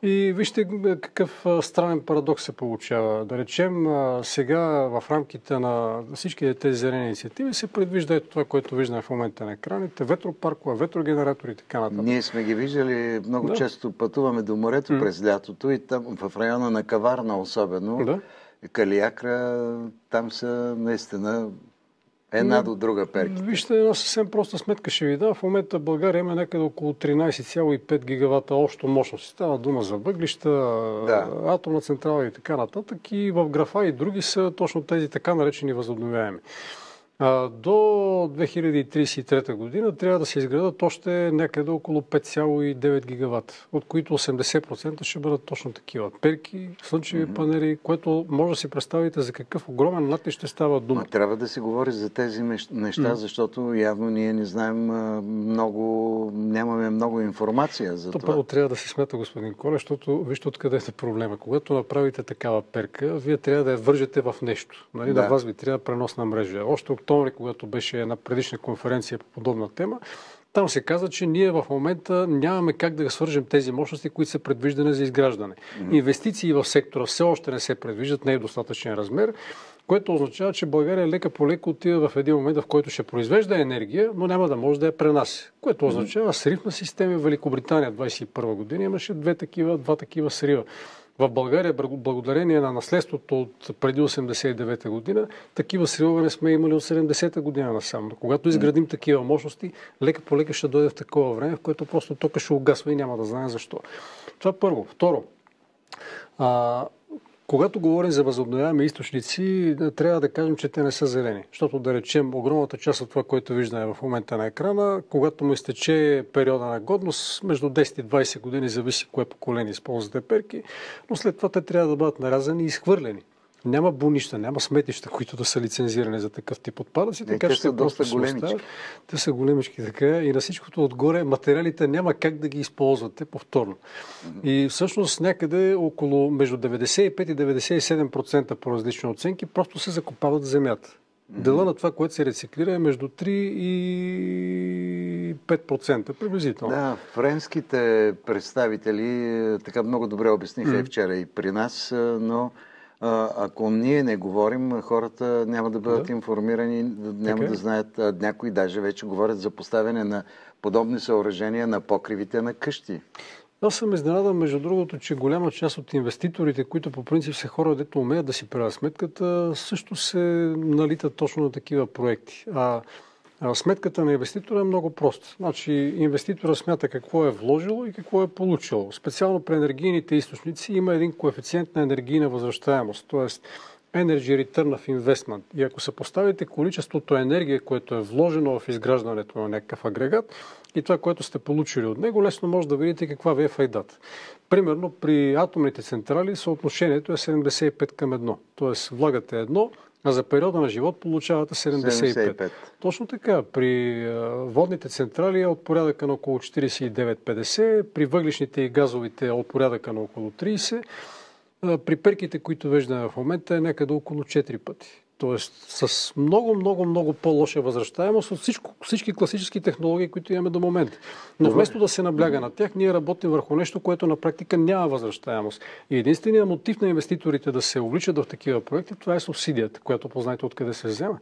И вижте какъв странен парадокс се получава. Да речем, сега в рамките на всички тези зелени инициативи се предвижда ето това, което виждаме в момента на екраните, ветропаркове, ветрогенератори и така нататък. Ние сме ги виждали, много често пътуваме до морето през лятото и там в района на Каварна особено, Калиакра, там са наистина една до друга перките. Вижте, една съвсем проста сметка ще ви дам. В момента в България има някъде около 13,5 гигавата общо мощност. Става дума за въглища, атомна централа и така нататък. И в графа и други са точно тези така наречени възобновяеми. До 2033 година трябва да се изградат още някъде около 5,9 гигавата, от които 80% ще бъдат точно такива. Перки, слънчеви панели, което може да си представите за какъв огромен натлив ще става дума. Трябва да се говори за тези неща, защото явно ние не знаем много, нямаме много информация за това. Първо трябва да се смята, господин Коле, защото вижте откъде е проблема. Когато направите такава перка, вие трябва да я вържете в нещо. Нали? На вас ви трябва преносна мрежа. Още октомври, когато беше една предишна конференция по подобна тема, там се каза, че ние в момента нямаме как да свържем тези мощности, които са предвиждани за изграждане. Инвестиции в сектора все още не се предвиждат, не е в достатъчен размер, което означава, че България лека по леко отива в един момент, в който ще произвежда енергия, но няма да може да я пренася. Което означава срив на системи. В Великобритания 2021 година имаше два такива срива. В България, благодарение на наследството от преди 89-та година, такива сривове не сме имали от 70-та година насам. Но когато изградим такива мощности, лека по лека ще дойде в такова време, в което просто тока ще угасва и няма да знаем защо. Това първо. Второ, когато говорим за възобновяеми източници, трябва да кажем, че те не са зелени. Защото да речем, огромната част от това, което виждаме в момента на екрана, когато му изтече периода на годност, между 10 и 20 години, зависи кое поколение използвате перки, но след това те трябва да бъдат нарязани и изхвърлени. Няма бунища, няма сметища, които да са лицензирани за такъв тип отпадъци, така те са доста големички. Те са големички, така и на всичкото отгоре материалите няма как да ги използвате повторно. И всъщност някъде около между 95 и 97% по различни оценки просто се закопават в земята. Дела на това, което се рециклира е между 3 и 5% приблизително. Да, френските представители така много добре обясниха и вчера и при нас, но ако ние не говорим, хората няма да бъдат информирани, няма да знаят. Някои даже вече говорят за поставяне на подобни съоръжения на покривите на къщи. Аз съм изненадан, между другото, че голяма част от инвеститорите, които по принцип са хора, дето умеят да си правят сметката, също се налитат точно на такива проекти. Сметката на инвеститора е много проста. Значи, инвеститора смята какво е вложило и какво е получило. Специално при енергийните източници има един коефициент на енергийна възвръщаемост, т.е. Energy Return of Investment. И ако съпоставите количеството енергия, което е вложено в изграждането на някакъв агрегат и това, което сте получили от него, лесно може да видите каква ви е файдата. Примерно при атомните централи съотношението е 75 към 1. Т.е. влагате едно, а за периода на живот получавате 75. Точно така. При водните централи е от порядъка на около 49-50, при въглишните и газовите е от порядъка на около 30, при перките, които виждаме в момента, е някъде около 4 пъти. Тоест с много по-лоша възвръщаемост от всички класически технологии, които имаме до момента. Но вместо да се набляга на тях, ние работим върху нещо, което на практика няма възвръщаемост. И единственият мотив на инвеститорите да се увличат в такива проекти, това е субсидията, която познайте откъде се взема.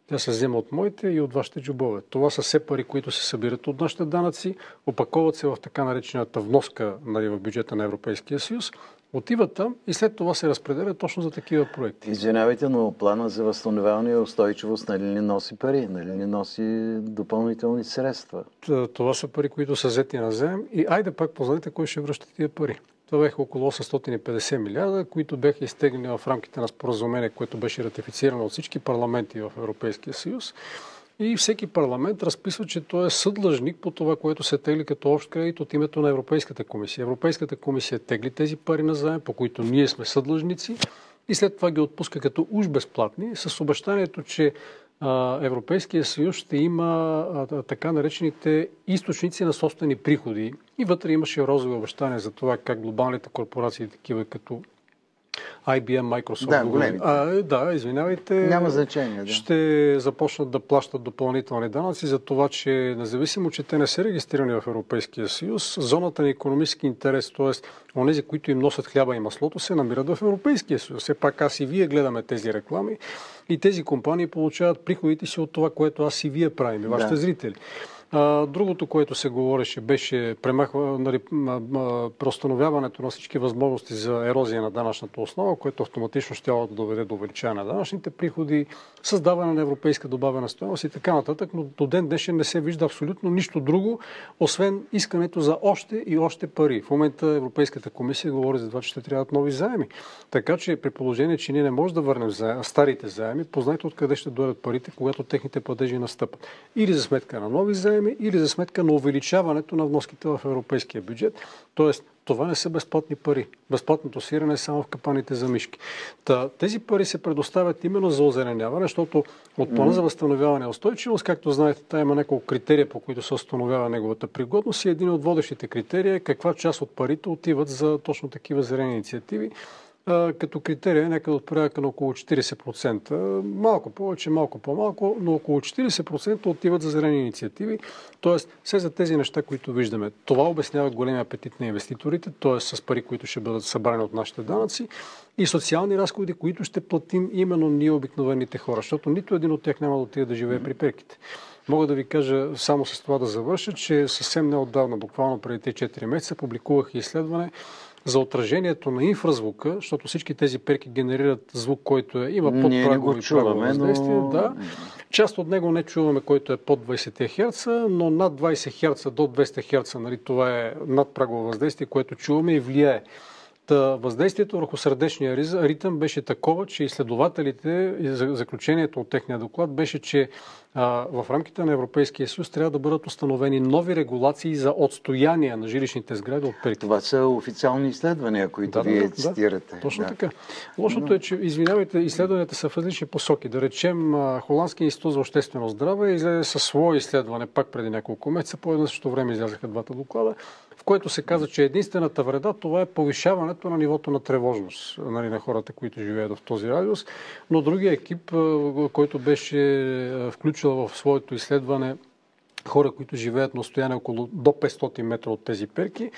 Тя се взема от моите и от вашите джобове. Това са все пари, които се събират от нашите данъци, опаковат се в така наречената вноска в бюджета на Европейския съюз, отиват там и след това се разпределят точно за такива проекти. Извинявайте, но плана за възстановяване и устойчивост нали не носи пари, нали не носи допълнителни средства? Това са пари, които са взети на заем и айде пак познайте кой ще връща тия пари. Това бяха около 850 милиарда, които бяха изтеглени в рамките на споразумение, което беше ратифицирано от всички парламенти в Европейския съюз. И всеки парламент разписва, че той е съдлъжник по това, което се тегли като общ кредит от името на Европейската комисия. Европейската комисия тегли тези пари на заем, по които ние сме съдлъжници и след това ги отпуска като уж безплатни, с обещанието, че Европейския съюз ще има така наречените източници на собствени приходи. И вътре имаше розови обещания за това как глобалните корпорации, такива като IBM, Microsoft. Да, големите. Да, извинявайте. Няма значение. Да. Ще започнат да плащат допълнителни данъци за това, че независимо, че те не са регистрирани в Европейския съюз, зоната на икономически интерес, т.е. онези, които им носят хляба и маслото, се намират в Европейския съюз. Все пак аз и вие гледаме тези реклами и тези компании получават приходите си от това, което аз и вие правим, вашите зрители. Другото, което се говореше, беше преустановяването на всички възможности за ерозия на данъчната основа, което автоматично ще да доведе до увеличаване на данъчните приходи, създаване на европейска добавена стойност и така нататък, но до ден днешен не се вижда абсолютно нищо друго, освен искането за още и още пари. В момента Европейската комисия говори за това, че ще трябват нови заеми. Така че при положение, че ние не можем да върнем старите заеми, познайте откъде ще дойдат парите, когато техните падежи настъпат. Или за сметка на нови заеми, или за сметка на увеличаването на вноските в европейския бюджет. Тоест, това не са безплатни пари. Безплатното сирене е само в капаните за мишки. Тези пари се предоставят именно за озеленяване, защото от плана за възстановяване и устойчивост, както знаете, там има няколко критерия, по които се установява неговата пригодност и един от водещите критерии е каква част от парите отиват за точно такива зелени инициативи. Като критерия някъде от порядъка на около 40%. Малко повече, малко по-малко, но около 40% отиват за зелени инициативи. Тоест, все за тези неща, които виждаме. Това обяснява големия апетит на инвеститорите, т.е. с пари, които ще бъдат събрани от нашите данъци и социални разходи, които ще платим именно ние обикновените хора, защото нито един от тях няма да отиде да живее при перките. Мога да ви кажа само с това да завърша, че съвсем неотдавна, буквално преди 4 месеца, публикувах изследване за отражението на инфразвука, защото всички тези перки генерират звук, който има подпрагови въздействия. Но... Да. Част от него не чуваме, който е под 20 Хц, но над 20 Хц до 200 Хц, нали, това е надпрагово въздействие, което чуваме и влияе. Въздействието върху сърдечния ритъм беше такова, че изследователите, заключението от техния доклад беше, че в рамките на Европейския съюз трябва да бъдат установени нови регулации за отстояние на жилищните сгради от перки. Това са официални изследвания, които вие цитирате. Точно така. Лошото е, че, извинявайте, изследванията са в различни посоки. Да речем, Холандския институт за обществено здраве излезе със свое изследване пак преди няколко месеца, по едно същото време излязаха двата доклада, в което се каза, че единствената вреда това е повишаването на нивото на тревожност, нали, на хората, които живеят в този радиус. Но другия екип, който беше включил в своето изследване хора, които живеят на отстояние около до 500 метра от тези перки,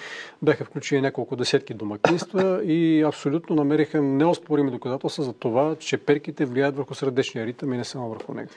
бяха включени няколко десетки домакинства и абсолютно намериха неоспорими доказателства за това, че перките влияят върху сърдечния ритъм и не само върху него.